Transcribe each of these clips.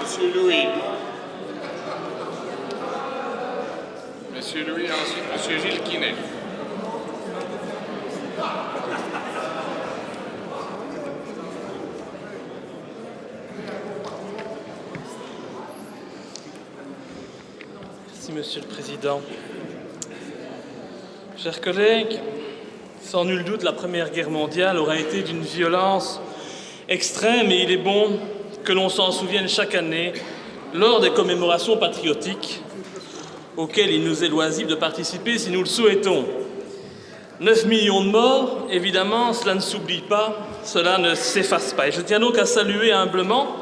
Monsieur Louis. Monsieur Louis, ensuite Monsieur Gilles Quinet. Merci, Monsieur le Président. Chers collègues, sans nul doute, la Première Guerre mondiale aura été d'une violence extrême et il est bon que l'on s'en souvienne chaque année lors des commémorations patriotiques auxquelles il nous est loisible de participer si nous le souhaitons. 9 millions de morts, évidemment, cela ne s'oublie pas, cela ne s'efface pas. Et je tiens donc à saluer humblement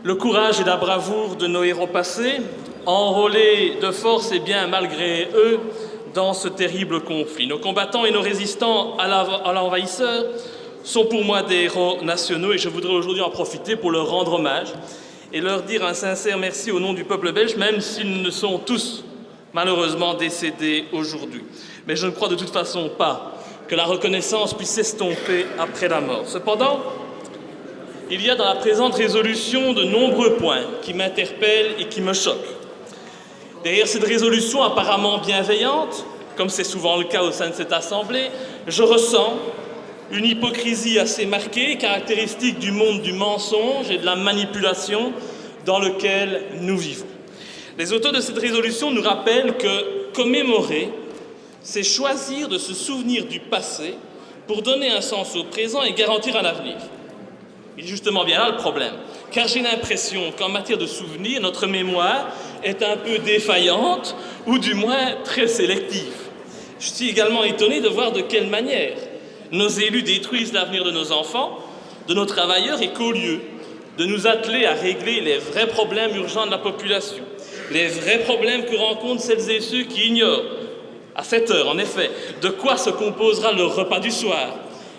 le courage et la bravoure de nos héros passés, enrôlés de force et bien malgré eux dans ce terrible conflit. Nos combattants et nos résistants à l'envahisseur sont pour moi des héros nationaux et je voudrais aujourd'hui en profiter pour leur rendre hommage et leur dire un sincère merci au nom du peuple belge, même s'ils ne sont tous malheureusement décédés aujourd'hui. Mais je ne crois de toute façon pas que la reconnaissance puisse s'estomper après la mort. Cependant, il y a dans la présente résolution de nombreux points qui m'interpellent et qui me choquent. Derrière cette résolution apparemment bienveillante, comme c'est souvent le cas au sein de cette Assemblée, je ressens une hypocrisie assez marquée, caractéristique du monde du mensonge et de la manipulation dans lequel nous vivons. Les auteurs de cette résolution nous rappellent que commémorer, c'est choisir de se souvenir du passé pour donner un sens au présent et garantir un avenir. Il est justement bien là le problème, car j'ai l'impression qu'en matière de souvenirs, notre mémoire est un peu défaillante, ou du moins très sélective. Je suis également étonné de voir de quelle manière nos élus détruisent l'avenir de nos enfants, de nos travailleurs, et qu'au lieu de nous atteler à régler les vrais problèmes urgents de la population, les vrais problèmes que rencontrent celles et ceux qui ignorent, à cette heure en effet, de quoi se composera leur repas du soir,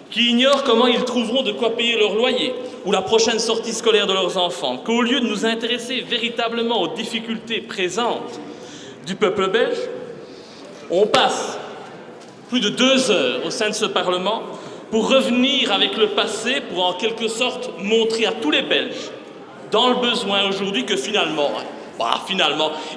qui ignorent comment ils trouveront de quoi payer leur loyer ou la prochaine sortie scolaire de leurs enfants, qu'au lieu de nous intéresser véritablement aux difficultés présentes du peuple belge, on passe plus de 2 heures au sein de ce Parlement pour revenir avec le passé, pour en quelque sorte montrer à tous les Belges, dans le besoin aujourd'hui, que finalement,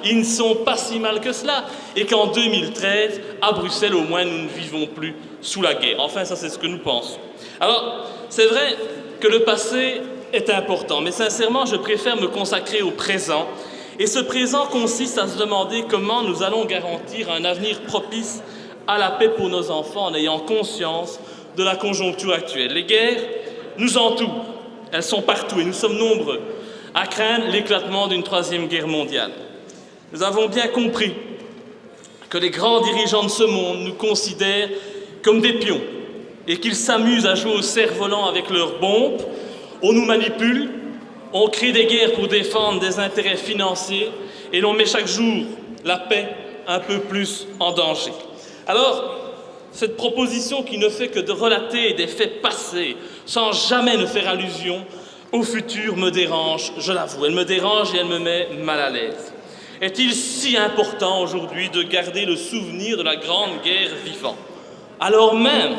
ils ne sont pas si mal que cela, et qu'en 2013, à Bruxelles, au moins, nous ne vivons plus sous la guerre. Enfin, ça, c'est ce que nous pensons. Alors, c'est vrai que le passé est important, mais sincèrement, je préfère me consacrer au présent. Et ce présent consiste à se demander comment nous allons garantir un avenir propice à la paix pour nos enfants en ayant conscience de la conjoncture actuelle. Les guerres nous entourent, elles sont partout et nous sommes nombreux à craindre l'éclatement d'une 3e guerre mondiale. Nous avons bien compris que les grands dirigeants de ce monde nous considèrent comme des pions et qu'ils s'amusent à jouer au cerf-volant avec leurs bombes. On nous manipule, on crée des guerres pour défendre des intérêts financiers et l'on met chaque jour la paix un peu plus en danger. Alors, cette proposition qui ne fait que de relater des faits passés sans jamais ne faire allusion au futur me dérange, je l'avoue. Elle me dérange et elle me met mal à l'aise. Est-il si important aujourd'hui de garder le souvenir de la Grande Guerre vivant, alors même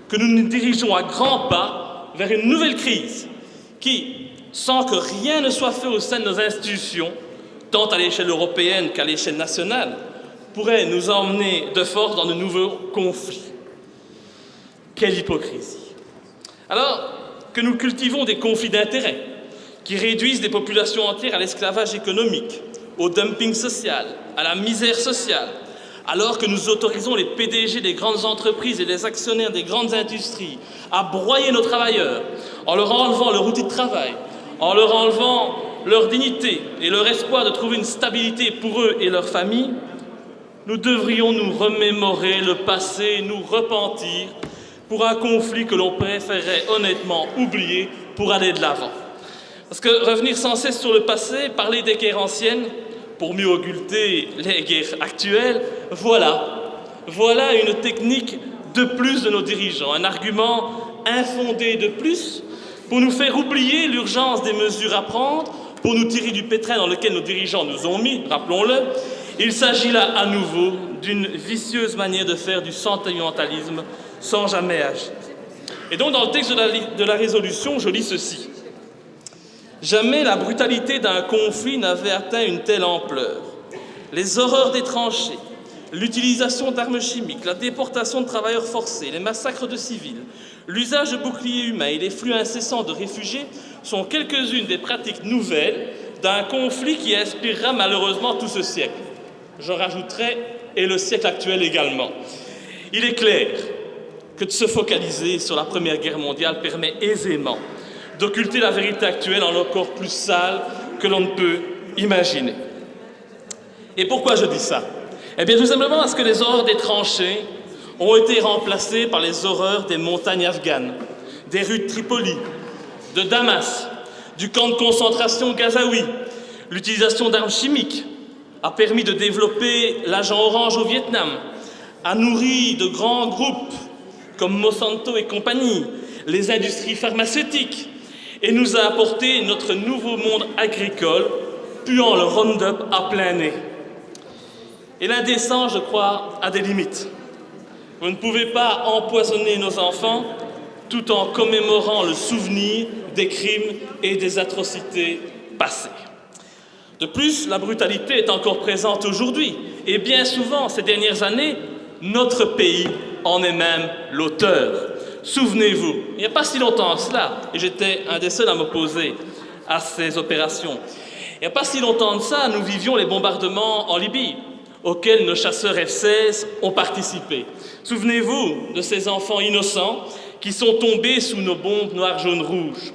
que nous nous dirigeons à grands pas vers une nouvelle crise qui, sans que rien ne soit fait au sein de nos institutions, tant à l'échelle européenne qu'à l'échelle nationale, pourrait nous emmener de force dans de nouveaux conflits? Quelle hypocrisie! Alors que nous cultivons des conflits d'intérêts qui réduisent des populations entières à l'esclavage économique, au dumping social, à la misère sociale, alors que nous autorisons les PDG des grandes entreprises et les actionnaires des grandes industries à broyer nos travailleurs en leur enlevant leur outil de travail, en leur enlevant leur dignité et leur espoir de trouver une stabilité pour eux et leurs familles, nous devrions nous remémorer le passé, nous repentir pour un conflit que l'on préférerait honnêtement oublier pour aller de l'avant. Parce que revenir sans cesse sur le passé, parler des guerres anciennes, pour mieux occulter les guerres actuelles, voilà une technique de plus de nos dirigeants, un argument infondé de plus pour nous faire oublier l'urgence des mesures à prendre, pour nous tirer du pétrin dans lequel nos dirigeants nous ont mis, rappelons-le. Il s'agit là à nouveau d'une vicieuse manière de faire du sentimentalisme sans jamais agir. Et donc dans le texte de la résolution, je lis ceci. Jamais la brutalité d'un conflit n'avait atteint une telle ampleur. Les horreurs des tranchées, l'utilisation d'armes chimiques, la déportation de travailleurs forcés, les massacres de civils, l'usage de boucliers humains et les flux incessants de réfugiés sont quelques-unes des pratiques nouvelles d'un conflit qui inspirera malheureusement tout ce siècle. Je rajouterai, et le siècle actuel également. Il est clair que de se focaliser sur la Première Guerre mondiale permet aisément d'occulter la vérité actuelle en encore plus sale que l'on ne peut imaginer. Et pourquoi je dis ça? Eh bien, tout simplement parce que les horreurs des tranchées ont été remplacées par les horreurs des montagnes afghanes, des rues de Tripoli, de Damas, du camp de concentration Gazaoui. L'utilisation d'armes chimiques a permis de développer l'agent orange au Vietnam, a nourri de grands groupes comme Monsanto et compagnie, les industries pharmaceutiques, et nous a apporté notre nouveau monde agricole, puant le Roundup à plein nez. Et l'indécent, je crois, a des limites. Vous ne pouvez pas empoisonner nos enfants tout en commémorant le souvenir des crimes et des atrocités passées. De plus, la brutalité est encore présente aujourd'hui, et bien souvent, ces dernières années, notre pays en est même l'auteur. Souvenez-vous, il n'y a pas si longtemps que cela, et j'étais un des seuls à m'opposer à ces opérations, il n'y a pas si longtemps de ça, nous vivions les bombardements en Libye, auxquels nos chasseurs F-16 ont participé. Souvenez-vous de ces enfants innocents qui sont tombés sous nos bombes noires, jaunes, rouges.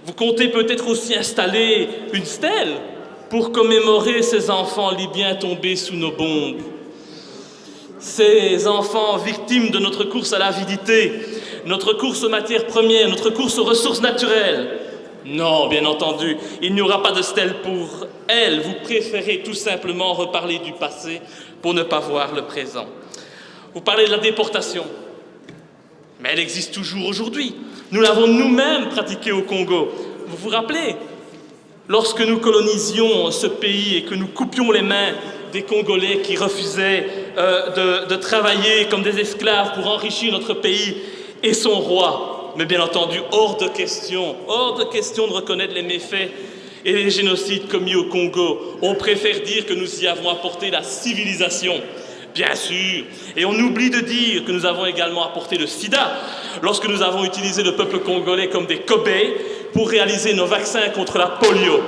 Vous comptez peut-être aussi installer une stèle pour commémorer ces enfants libyens tombés sous nos bombes. Ces enfants victimes de notre course à l'avidité, notre course aux matières premières, notre course aux ressources naturelles. Non, bien entendu, il n'y aura pas de stèle pour elles. Vous préférez tout simplement reparler du passé pour ne pas voir le présent. Vous parlez de la déportation, mais elle existe toujours aujourd'hui. Nous l'avons nous-mêmes pratiquée au Congo. Vous vous rappelez, lorsque nous colonisions ce pays et que nous coupions les mains des Congolais qui refusaient de travailler comme des esclaves pour enrichir notre pays et son roi. Mais bien entendu, hors de question de reconnaître les méfaits et les génocides commis au Congo. On préfère dire que nous y avons apporté la civilisation, bien sûr. Et on oublie de dire que nous avons également apporté le sida, lorsque nous avons utilisé le peuple congolais comme des cobayes pour réaliser nos vaccins contre la polio.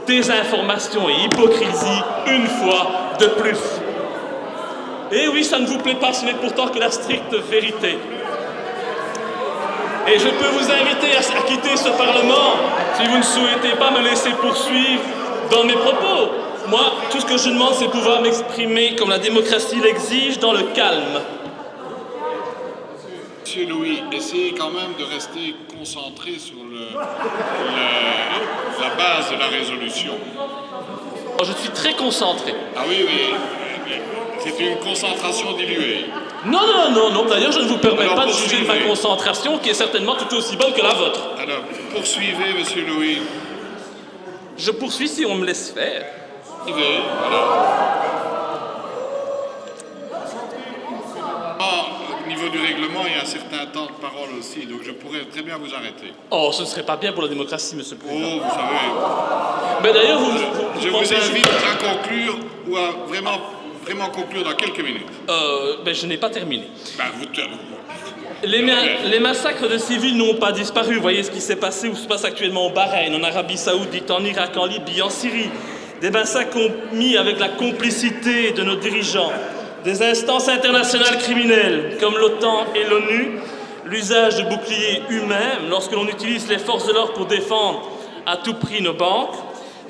Désinformation et hypocrisie, une fois de plus. Et oui, ça ne vous plaît pas, ce n'est pourtant que la stricte vérité. Et je peux vous inviter à quitter ce Parlement si vous ne souhaitez pas me laisser poursuivre dans mes propos. Moi, tout ce que je demande, c'est pouvoir m'exprimer comme la démocratie l'exige, dans le calme. Monsieur Louis, essayez quand même de rester concentré sur la base de la résolution. Je suis très concentré. Ah oui, oui. C'est une concentration diluée. Non. D'ailleurs, je ne vous permets pas de juger ma concentration, qui est certainement tout aussi bonne que la vôtre. Alors, poursuivez, monsieur Louis. Je poursuis si on me laisse faire. Poursuivez, voilà. Au niveau du règlement, il y a un certain temps de parole aussi, donc je pourrais très bien vous arrêter. Oh, ce ne serait pas bien pour la démocratie, monsieur le Président. Oh, vous savez... Mais d'ailleurs, je vous invite à conclure ou à vraiment conclure dans quelques minutes. Je n'ai pas terminé. Vous... Les massacres de civils n'ont pas disparu. Vous voyez ce qui s'est passé ou se passe actuellement au Bahreïn, en Arabie Saoudite, en Irak, en Libye, en Syrie. Des massacres commis avec la complicité de nos dirigeants, des instances internationales criminelles comme l'OTAN et l'ONU, l'usage de boucliers humains lorsque l'on utilise les forces de l'ordre pour défendre à tout prix nos banques.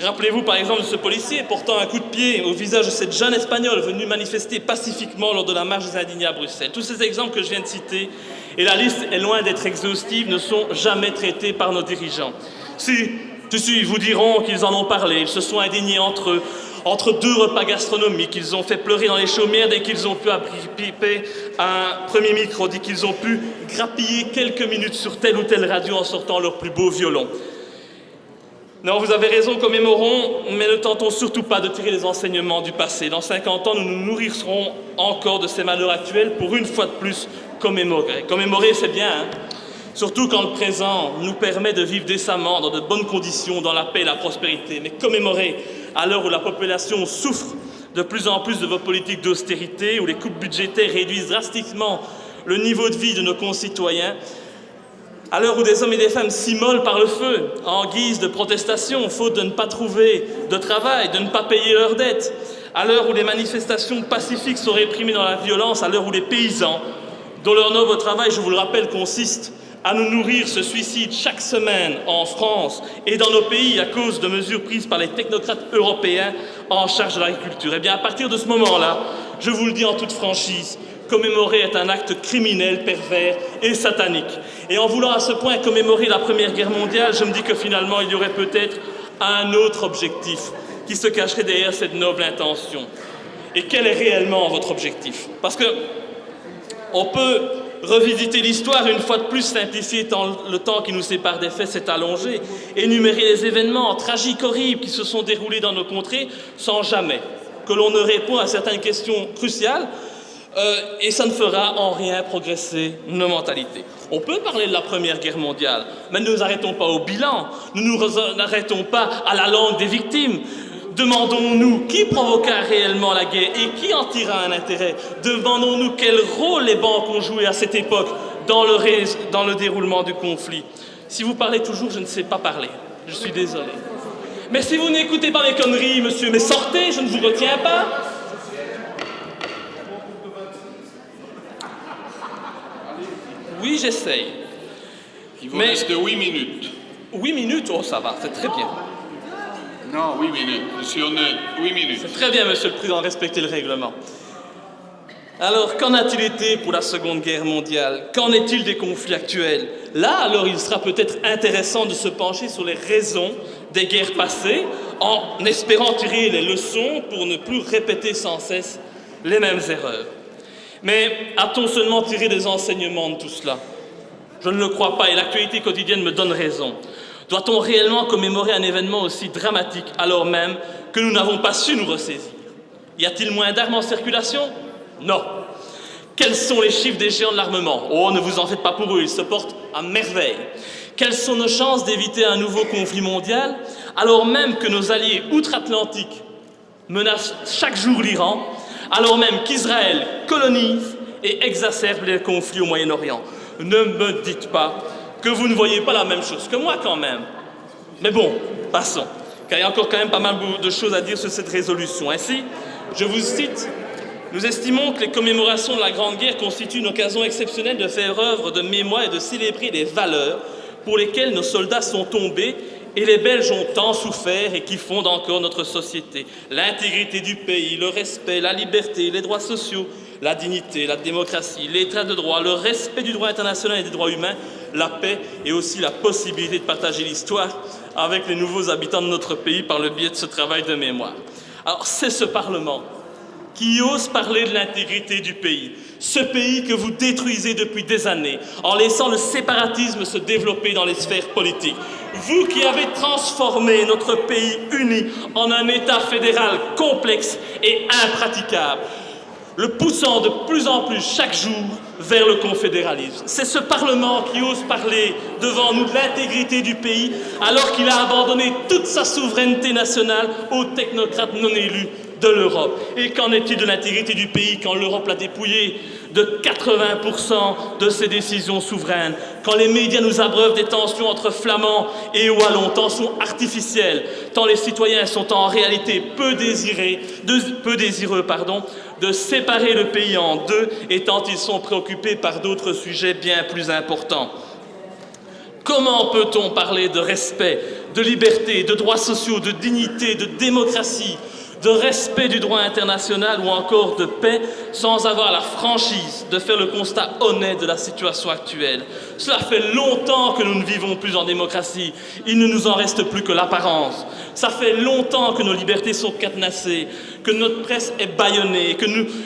Rappelez-vous par exemple de ce policier portant un coup de pied au visage de cette jeune Espagnole venue manifester pacifiquement lors de la marche des indignés à Bruxelles. Tous ces exemples que je viens de citer, et la liste est loin d'être exhaustive, ne sont jamais traités par nos dirigeants. Si, ils vous diront qu'ils en ont parlé, ils se sont indignés entre eux, entre deux repas gastronomiques, ils ont fait pleurer dans les chaumières dès qu'ils ont pu appliquer un premier micro, dès qu'ils ont pu grappiller quelques minutes sur telle ou telle radio en sortant leur plus beau violon. Non, vous avez raison, commémorons, mais ne tentons surtout pas de tirer les enseignements du passé. Dans 50 ans, nous nous nourrirons encore de ces malheurs actuels pour une fois de plus commémorer. Commémorer, c'est bien, hein? Surtout quand le présent nous permet de vivre décemment, dans de bonnes conditions, dans la paix et la prospérité. Mais commémorer, à l'heure où la population souffre de plus en plus de vos politiques d'austérité, où les coupes budgétaires réduisent drastiquement le niveau de vie de nos concitoyens, à l'heure où des hommes et des femmes s'immolent par le feu, en guise de protestation, faute de ne pas trouver de travail, de ne pas payer leurs dettes, à l'heure où les manifestations pacifiques sont réprimées dans la violence, à l'heure où les paysans, dont leur noble travail, je vous le rappelle, consiste à nous nourrir, se suicident chaque semaine en France et dans nos pays à cause de mesures prises par les technocrates européens en charge de l'agriculture. Eh bien, à partir de ce moment-là, je vous le dis en toute franchise, commémorer est un acte criminel, pervers et satanique. Et en voulant à ce point commémorer la Première Guerre mondiale, je me dis que finalement, il y aurait peut-être un autre objectif qui se cacherait derrière cette noble intention. Et quel est réellement votre objectif? Parce que on peut revisiter l'histoire une fois de plus, simplifier tant le temps qui nous sépare des faits s'est allongé, énumérer les événements tragiques, horribles qui se sont déroulés dans nos contrées sans jamais que l'on ne répond à certaines questions cruciales et ça ne fera en rien progresser nos mentalités. On peut parler de la Première Guerre mondiale, mais ne nous arrêtons pas au bilan, ne nous arrêtons pas à la langue des victimes. Demandons-nous qui provoqua réellement la guerre et qui en tira un intérêt. Demandons-nous quel rôle les banques ont joué à cette époque dans le déroulement du conflit. Si vous parlez toujours, je ne sais pas parler. Je suis désolé. Mais si vous n'écoutez pas mes conneries, monsieur, mais sortez, je ne vous retiens pas. Oui, j'essaye. Il vous reste 8 minutes. 8 minutes? Oh, ça va, c'est très bien. Non, 8 minutes. Monsieur honnête, 8 minutes. C'est très bien, monsieur le Président, respectez le règlement. Alors, qu'en a-t-il été pour la Seconde Guerre mondiale? Qu'en est-il des conflits actuels? Là, alors, il sera peut-être intéressant de se pencher sur les raisons des guerres passées, en espérant tirer les leçons pour ne plus répéter sans cesse les mêmes erreurs. Mais a-t-on seulement tiré des enseignements de tout cela? Je ne le crois pas, et l'actualité quotidienne me donne raison. Doit-on réellement commémorer un événement aussi dramatique alors même que nous n'avons pas su nous ressaisir? Y a-t-il moins d'armes en circulation? Non. Quels sont les chiffres des géants de l'armement? Oh, ne vous en faites pas pour eux, ils se portent à merveille. Quelles sont nos chances d'éviter un nouveau conflit mondial alors même que nos alliés outre-Atlantique menacent chaque jour l'Iran, alors même qu'Israël colonise et exacerbe les conflits au Moyen-Orient? Ne me dites pas que vous ne voyez pas la même chose que moi quand même. Mais bon, passons, car il y a encore quand même pas mal de choses à dire sur cette résolution. Ainsi, je vous cite, « Nous estimons que les commémorations de la Grande Guerre constituent une occasion exceptionnelle de faire œuvre de mémoire et de célébrer les valeurs pour lesquelles nos soldats sont tombés et les Belges ont tant souffert et qui fondent encore notre société. L'intégrité du pays, le respect, la liberté, les droits sociaux, la dignité, la démocratie, l'état de droit, le respect du droit international et des droits humains, la paix et aussi la possibilité de partager l'histoire avec les nouveaux habitants de notre pays par le biais de ce travail de mémoire. » Alors c'est ce Parlement qui ose parler de l'intégrité du pays, ce pays que vous détruisez depuis des années en laissant le séparatisme se développer dans les sphères politiques. Vous qui avez transformé notre pays uni en un État fédéral complexe et impraticable, le poussant de plus en plus chaque jour vers le confédéralisme. C'est ce Parlement qui ose parler devant nous de l'intégrité du pays alors qu'il a abandonné toute sa souveraineté nationale aux technocrates non élus de l'Europe. Et qu'en est-il de l'intégrité du pays quand l'Europe l'a dépouillé de 80% de ses décisions souveraines, quand les médias nous abreuvent des tensions entre flamands et wallons, tensions artificielles, tant les citoyens sont en réalité peu désireux de séparer le pays en deux et tant ils sont préoccupés par d'autres sujets bien plus importants. Comment peut-on parler de respect, de liberté, de droits sociaux, de dignité, de démocratie, de respect du droit international ou encore de paix sans avoir la franchise de faire le constat honnête de la situation actuelle? Cela fait longtemps que nous ne vivons plus en démocratie. Il ne nous en reste plus que l'apparence. Ça fait longtemps que nos libertés sont cadenassées, que notre presse est bâillonnée,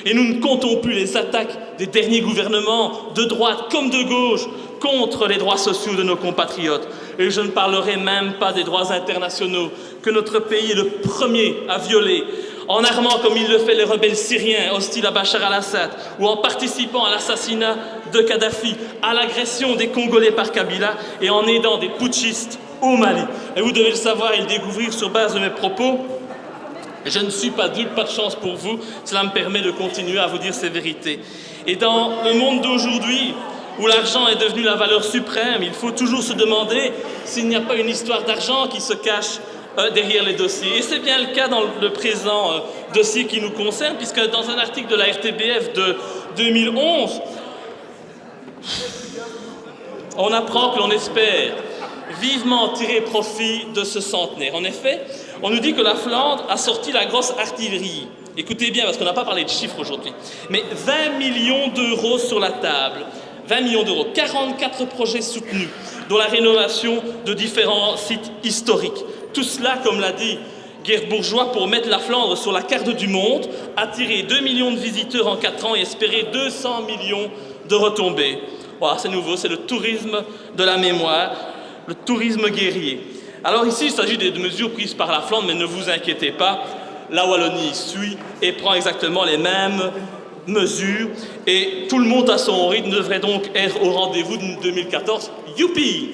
et nous ne comptons plus les attaques des derniers gouvernements, de droite comme de gauche, contre les droits sociaux de nos compatriotes. Et je ne parlerai même pas des droits internationaux que notre pays est le premier à violer, en armant comme il le fait les rebelles syriens hostiles à Bachar al-Assad ou en participant à l'assassinat de Kadhafi, à l'agression des Congolais par Kabila et en aidant des putschistes au Mali. Et vous devez le savoir et le découvrir sur base de mes propos. Je ne suis pas dupe, pas de chance pour vous. Cela me permet de continuer à vous dire ces vérités. Et dans le monde d'aujourd'hui, où l'argent est devenu la valeur suprême, il faut toujours se demander s'il n'y a pas une histoire d'argent qui se cache derrière les dossiers. Et c'est bien le cas dans le présent dossier qui nous concerne, puisque dans un article de la RTBF de 2011, on apprend que l'on espère vivement tirer profit de ce centenaire. En effet, on nous dit que la Flandre a sorti la grosse artillerie. Écoutez bien, parce qu'on n'a pas parlé de chiffres aujourd'hui, mais 20 millions d'euros sur la table. 20 millions d'euros, 44 projets soutenus, dont la rénovation de différents sites historiques. Tout cela, comme l'a dit Geert Bourgeois, pour mettre la Flandre sur la carte du monde, attirer 2 millions de visiteurs en 4 ans et espérer 200 millions de retombées. Voilà, c'est nouveau, c'est le tourisme de la mémoire, le tourisme guerrier. Alors ici, il s'agit de mesures prises par la Flandre, mais ne vous inquiétez pas, la Wallonie suit et prend exactement les mêmes mesures et tout le monde à son rythme devrait donc être au rendez-vous de 2014. Youpi!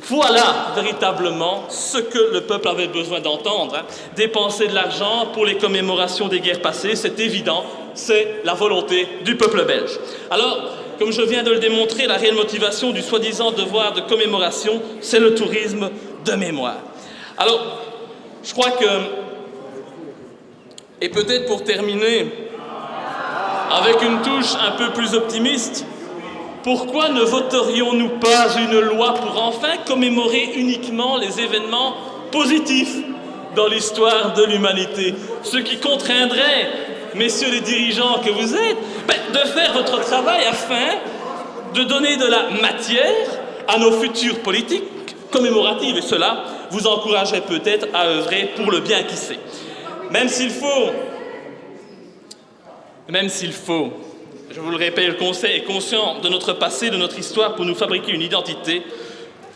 Voilà véritablement ce que le peuple avait besoin d'entendre. Dépenser de l'argent pour les commémorations des guerres passées, c'est évident, c'est la volonté du peuple belge. Alors, comme je viens de le démontrer, la réelle motivation du soi-disant devoir de commémoration, c'est le tourisme de mémoire. Alors, je crois que, et peut-être pour terminer, avec une touche un peu plus optimiste, pourquoi ne voterions-nous pas une loi pour enfin commémorer uniquement les événements positifs dans l'histoire de l'humanité? Ce qui contraindrait, messieurs les dirigeants que vous êtes, de faire votre travail afin de donner de la matière à nos futures politiques commémoratives. Et cela vous encouragerait peut-être à œuvrer pour le bien, qui sait. Même s'il faut, je vous le répète, le Conseil est conscient de notre passé, de notre histoire pour nous fabriquer une identité.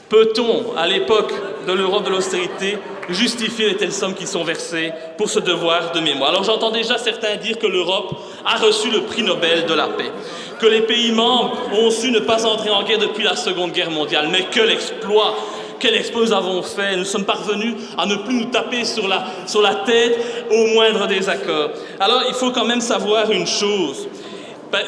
Peut-on, à l'époque de l'Europe de l'austérité, justifier les telles sommes qui sont versées pour ce devoir de mémoire? Alors j'entends déjà certains dire que l'Europe a reçu le prix Nobel de la paix, que les pays membres ont su ne pas entrer en guerre depuis la Seconde Guerre mondiale. Mais quel exploit! Quel exploit nous avons fait! Nous sommes parvenus à ne plus nous taper sur la tête au moindre désaccord. Alors il faut quand même savoir une chose.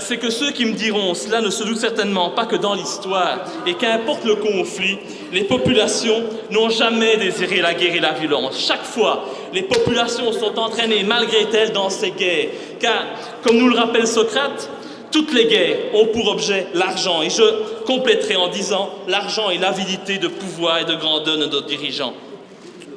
C'est que ceux qui me diront cela ne se doutent certainement pas que dans l'histoire, et qu'importe le conflit, les populations n'ont jamais désiré la guerre et la violence. Chaque fois, les populations sont entraînées malgré elles dans ces guerres. Car, comme nous le rappelle Socrate, toutes les guerres ont pour objet l'argent. Et je compléterai en disant l'argent et l'avidité de pouvoir et de grandeur de nos dirigeants.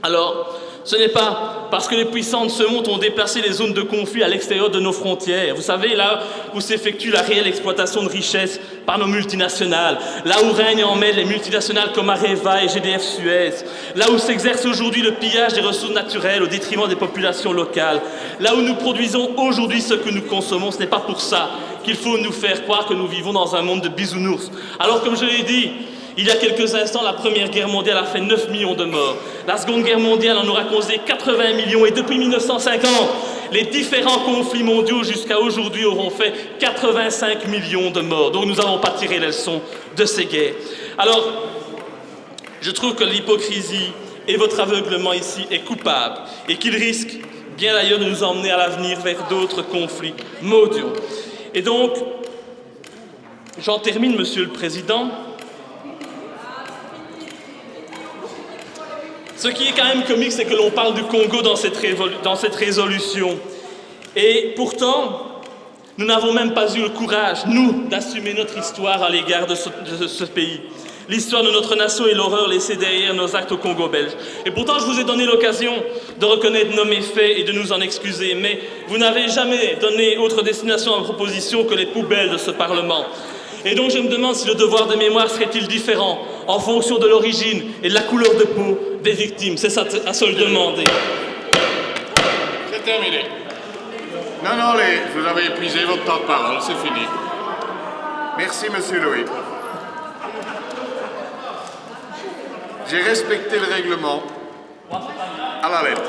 Alors, ce n'est pas parce que les puissants de ce monde ont déplacé les zones de conflit à l'extérieur de nos frontières. Vous savez, là où s'effectue la réelle exploitation de richesses par nos multinationales, là où règnent en maître les multinationales comme Areva et GDF Suez, là où s'exerce aujourd'hui le pillage des ressources naturelles au détriment des populations locales, là où nous produisons aujourd'hui ce que nous consommons, ce n'est pas pour ça qu'il faut nous faire croire que nous vivons dans un monde de bisounours. Alors, comme je l'ai dit, il y a quelques instants, la Première Guerre mondiale a fait 9 millions de morts. La Seconde Guerre mondiale en aura causé 80 millions. Et depuis 1950, les différents conflits mondiaux jusqu'à aujourd'hui auront fait 85 millions de morts. Donc nous n'avons pas tiré les leçons de ces guerres. Alors, je trouve que l'hypocrisie et votre aveuglement ici est coupable et qu'il risque bien d'ailleurs de nous emmener à l'avenir vers d'autres conflits mondiaux. Et donc, j'en termine, Monsieur le Président. Ce qui est quand même comique, c'est que l'on parle du Congo dans cette résolution. Et pourtant, nous n'avons même pas eu le courage, nous, d'assumer notre histoire à l'égard de ce pays. L'histoire de notre nation et l'horreur laissée derrière nos actes au Congo belge. Et pourtant, je vous ai donné l'occasion de reconnaître nos méfaits et de nous en excuser. Mais vous n'avez jamais donné autre destination à vos propositions que les poubelles de ce Parlement. Et donc je me demande si le devoir de mémoire serait-il différent en fonction de l'origine et de la couleur de peau des victimes. C'est ça à se le demander. C'est terminé. Non, vous avez épuisé votre temps de parole, c'est fini. Merci, Monsieur Louis. J'ai respecté le règlement à la lettre.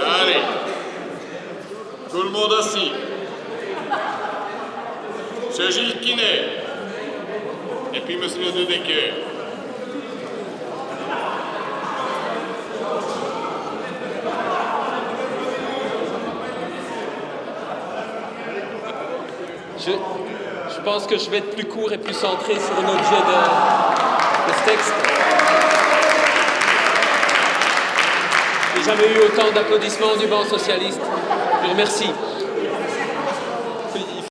Allez. Tout le monde assis. Monsieur Gilles Quinet. Et puis Monsieur De Decker. Je pense que je vais être plus court et plus centré sur l'objet de ce texte. J'ai jamais eu autant d'applaudissements du banc socialiste. Je vous remercie.